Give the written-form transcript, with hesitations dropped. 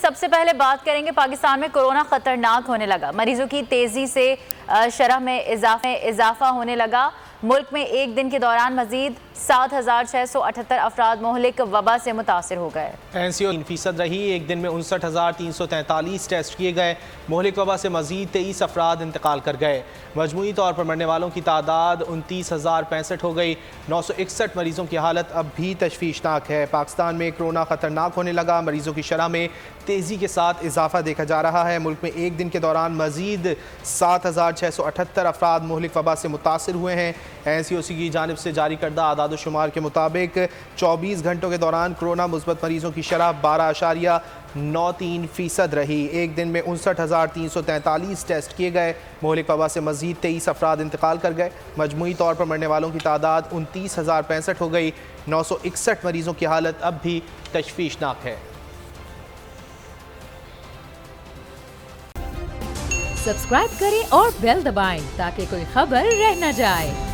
सबसे पहले बात करेंगे पाकिस्तान में कोरोना खतरनाक होने लगा। मरीजों की तेजी से शरह में इजाफा होने लगा। मुल्क में एक दिन के दौरान मजीद 7,678 अफराद मोहलिक वबा से मुतासर हो गए। एनसीओ 3% रही। एक दिन में 59,343 टेस्ट किए गए। मोहलिक वबा से मजीद 23 अफराद इंतकाल कर गए। मजमूई तौर पर मरने वालों की तादाद 29,065 हो गई। 961 मरीजों की हालत अब भी तशवीशनाक है। पाकिस्तान में कोरोना खतरनाक होने लगा। मरीजों की शरह में तेज़ी के साथ इजाफा देखा जा रहा है। मुल्क में एक दिन के दौरान मजीद 7,678 अफराद मोहलिक वबा से मुतासर हुए हैं। एनसीओसी की जानिब से जारी करदा आदाद-ओ-शुमार के मुताबिक 24 घंटों के दौरान कोरोना मुस्बत मरीजों की शरह 12.93% रही। एक दिन में 59,343 टेस्ट किए गए। मोहलिक वबा से मजीद 23 अफराद इंतकाल कर गए। मजमूई तौर पर मरने वालों की तादाद 29,065 हो गई। 961 मरीजों की हालत अब भी तशवीशनाक है। सब्सक्राइब करें और बेल दबाएं ताकि कोई खबर रह न जाए।